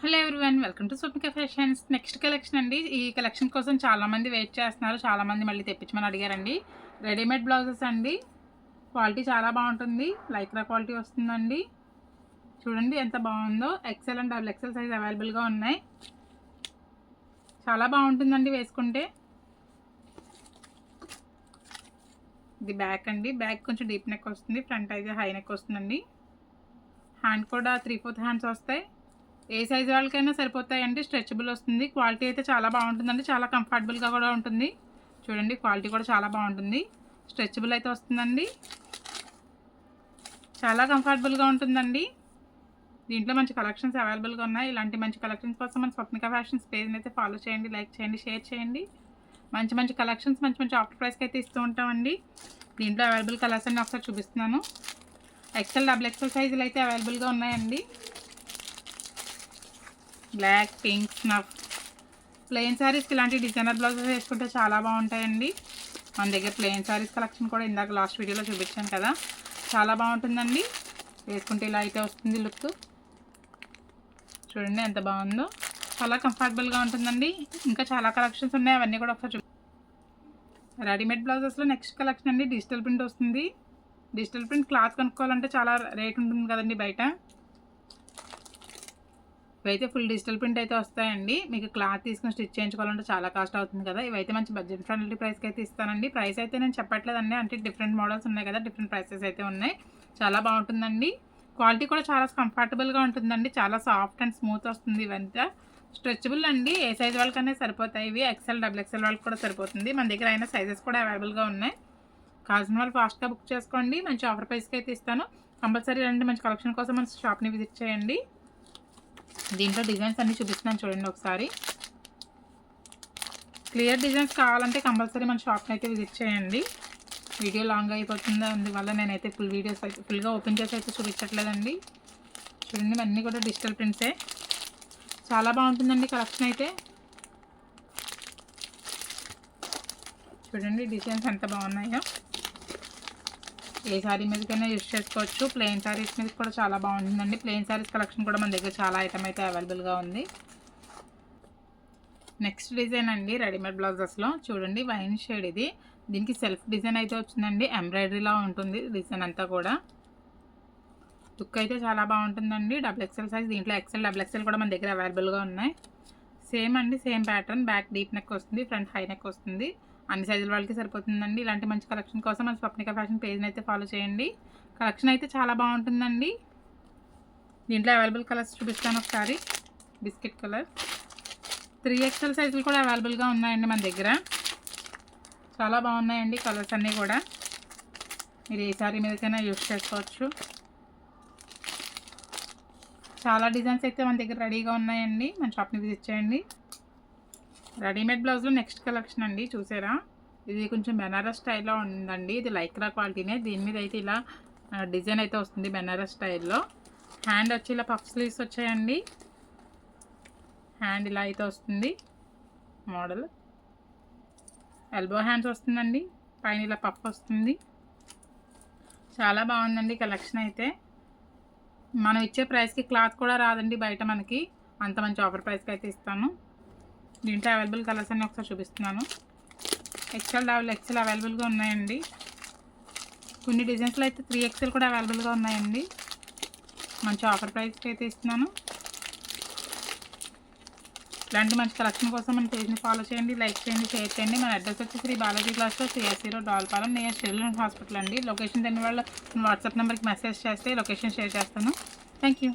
Hello everyone, welcome to Swapnika fashions. Next collection అండి. ఈ collection కోసం చాలామంది వెయిట్ చేస్తున్నారు. చాలామంది మళ్ళీ తెప్పించమని అడిగారండి. రెడీమేడ్ బ్లౌజెస్ అండి. క్వాలిటీ చాలా బాగుంటుంది. లైక్రా క్వాలిటీ వస్తుందండి. చూడండి ఎంత బాగుందో. XL and double XL size అవైలబుల్గా ఉన్నాయి. చాలా బాగుంటుందండి వేసుకుంటే. ఇది బ్యాక్ అండి. బ్యాక్ కొంచెం డీప్ నెక్ వస్తుంది. ఫ్రంట్ అయితే హై నెక్ వస్తుందండి. హ్యాండ్ కూడా 3/4 హ్యాండ్స్ వస్తాయి. ఏ సైజు వాళ్ళకైనా సరిపోతాయండి. స్ట్రెచబుల్ వస్తుంది. క్వాలిటీ అయితే చాలా బాగుంటుందండి. చాలా కంఫర్టబుల్గా కూడా ఉంటుంది. చూడండి క్వాలిటీ కూడా చాలా బాగుంటుంది. స్ట్రెచబుల్ అయితే వస్తుందండి. చాలా కంఫర్టబుల్గా ఉంటుందండి. దీంట్లో మంచి కలెక్షన్స్ అవైలబుల్గా ఉన్నాయి. ఇలాంటి మంచి కలెక్షన్స్ కోసం మన స్వప్నిక ఫ్యాషన్స్ పేజ్ని అయితే ఫాలో చేయండి, లైక్ చేయండి, షేర్ చేయండి. మంచి మంచి కలెక్షన్స్ మంచి మంచి ఆఫర్ ప్రైస్కి అయితే ఇస్తూ ఉంటామండి. దీంట్లో అవైలబుల్ కలర్స్ అన్ని ఒకసారి చూపిస్తున్నాను. ఎక్సెల్ డబుల్ ఎక్సెల్ సైజులు అయితే అవైలబుల్గా ఉన్నాయండి. బ్లాక్, పింక్, స్నఫ్ ప్లెయిన్ శారీస్కి ఇలాంటి డిజైనర్ బ్లౌజెస్ వేసుకుంటే చాలా బాగుంటాయండి. మన దగ్గర ప్లెయిన్ శారీస్ కలెక్షన్ కూడా ఇందాక లాస్ట్ వీడియోలో చూపించాను కదా, చాలా బాగుంటుందండి. వేసుకుంటే ఇలా అయితే వస్తుంది లుక్. చూడండి ఎంత బాగుందో. చాలా కంఫర్టబుల్గా ఉంటుందండి. ఇంకా చాలా కలెక్షన్స్ ఉన్నాయి, అవన్నీ కూడా ఒకసారి రెడీమేడ్ బ్లౌజెస్లో నెక్స్ట్ కలెక్షన్ అండి. డిజిటల్ ప్రింట్ వస్తుంది. డిజిటల్ ప్రింట్ క్లాత్ కొనుక్కోవాలంటే చాలా రేట్ ఉంటుంది కదండి బయట. ఇవైతే ఫుల్ డిజిటల్ ప్రింట్ అయితే వస్తాయండి. మీకు క్లాత్ తీసుకుని స్టిచ్ చేయించుకోవాలంటే చాలా కాస్ట్ అవుతుంది కదా. ఇవైతే మంచి బడ్జెట్ ఫ్రెండ్లీ ప్రైస్కి అయితే ఇస్తానండి. ప్రైస్ అయితే నేను చెప్పట్లేదండి, అంటే డిఫరెంట్ మోడల్స్ ఉన్నాయి కదా, డిఫరెంట్ ప్రైసెస్ అయితే ఉన్నాయి. చాలా బాగుంటుందండి. క్వాలిటీ కూడా చాలా కంఫర్టబుల్గా ఉంటుందండి. చాలా సాఫ్ట్ అండ్ స్మూత్ వస్తుంది. ఇవంతా స్ట్రెచబుల్ అండి. ఏ సైజ్ వాళ్ళకనే సరిపోతాయి. ఇవి ఎక్సెల్ డబుల్ ఎక్సెల్ వాళ్ళకి కూడా సరిపోతుంది. మన దగ్గర అయినా సైజెస్ కూడా అవైలబుల్గా ఉన్నాయి. కావాల్సిన వాళ్ళు ఫాస్ట్గా బుక్ చేసుకోండి. మంచి ఆఫర్ ప్రైస్కి అయితే ఇస్తాను. కంపల్సరీ రండి. మంచి కలెక్షన్ కోసం మన షాప్ని విజిట్ చేయండి. దీంట్లో డిజైన్స్ అన్నీ చూపిస్తున్నాను చూడండి ఒకసారి. క్లియర్ డిజైన్స్ కావాలంటే కంపల్సరీ మన షాప్ని అయితే విజిట్ చేయండి. వీడియో లాంగ్ అయిపోతుంది, అందువల్ల నేనైతే ఫుల్ వీడియోస్ అయితే ఫుల్గా ఓపెన్ చేసి అయితే చూపించట్లేదండి. చూడండి అన్నీ కూడా డిజిటల్ ప్రింట్సే. చాలా బాగుంటుందండి కలెక్షన్ అయితే. చూడండి డిజైన్స్ ఎంత బాగున్నాయో. ఏ శారీ మీదకైనా యూజ్ చేసుకోవచ్చు. ప్లెయిన్ శారీస్ మీద కూడా చాలా బాగుంటుందండి. ప్లెయిన్ శారీస్ కలెక్షన్ కూడా మన దగ్గర చాలా ఐటమ్ అయితే అవైలబుల్గా ఉంది. నెక్స్ట్ డిజైన్ అండి రెడీమేడ్ బ్లౌజెస్లో. చూడండి వైన్ షేడ్ ఇది. దీనికి సెల్ఫ్ డిజైన్ అయితే వచ్చిందండి. ఎంబ్రాయిడరీలా ఉంటుంది డిజైన్ అంతా కూడా. లుక్ అయితే చాలా బాగుంటుందండి. Double XL size. దీంట్లో ఎక్సెల్ డబుల్ ఎక్సెల్ కూడా మన దగ్గర అవైలబుల్గా ఉన్నాయి. సేమ్ అండి, same pattern. Back deep neck వస్తుంది, ఫ్రంట్ హై నెక్ వస్తుంది. అన్ని సైజుల వాళ్ళకి సరిపోతుందండి. ఇలాంటి మంచి కలెక్షన్ కోసం మన స్వప్నిక ఫ్యాషన్ పేజ్ని అయితే ఫాలో చేయండి. కలెక్షన్ అయితే చాలా బాగుంటుందండి. దీంట్లో అవైలబుల్ కలర్స్ చూపిస్తాను ఒకసారి. Biscuit colour. 3XL సైజులు కూడా అవైలబుల్గా ఉన్నాయండి మన దగ్గర. చాలా బాగున్నాయండి కలర్స్ అన్నీ కూడా. మీరు ఏ సారీ మీదకైనా యూజ్ చేసుకోవచ్చు. చాలా డిజైన్స్ అయితే మన దగ్గర రెడీగా ఉన్నాయండి. మన షాప్ని విజిట్ చేయండి. రెడీమేడ్ బ్లౌజ్లో నెక్స్ట్ కలెక్షన్ అండి. చూసారా, ఇది కొంచెం బెనారస్ స్టైల్లో ఉందండి. ఇది లైక్రా క్వాలిటీనే. దీని మీద అయితే ఇలా డిజైన్ అయితే వస్తుంది బెనారస్ స్టైల్లో. హ్యాండ్ వచ్చి ఇలా పఫ్ స్లీవ్స్ వచ్చాయండి. హ్యాండ్ ఇలా అయితే వస్తుంది మోడల్. ఎల్బో హ్యాండ్స్ వస్తుందండి. పైన ఇలా పఫ్ వస్తుంది. చాలా బాగుందండి కలెక్షన్ అయితే. మనం ఇచ్చే ప్రైస్కి క్లాత్ కూడా రాదండి బయట మనకి. అంత మంచి ఆఫర్ ప్రైస్కి అయితే ఇస్తాను. దీంట్లో అవైలబుల్ కలర్స్ అన్నీ ఒకసారి చూపిస్తున్నాను. ఎక్సెల్ డబుల్ ఎక్సెల్ అవైలబుల్గా ఉన్నాయండి. కొన్ని డిజైన్స్లో అయితే 3XL కూడా అవైలబుల్గా ఉన్నాయండి. మంచి ఆఫర్ ప్రైస్కి అయితే ఇస్తున్నాను. ఇలాంటి మంచి కలెక్షన్ కోసం మన పేజ్ని ఫాలో చేయండి, లైక్ చేయండి, షేర్ చేయండి. మన అడ్రస్ వచ్చి శ్రీ బాలాజీ క్లాస్లో CSC road Dalpalem near children's hospital అండి. లొకేషన్ తెలియని వాళ్ళు వాట్సాప్ నెంబర్కి మెసేజ్ చేస్తే లొకేషన్ షేర్ చేస్తాను. Thank you.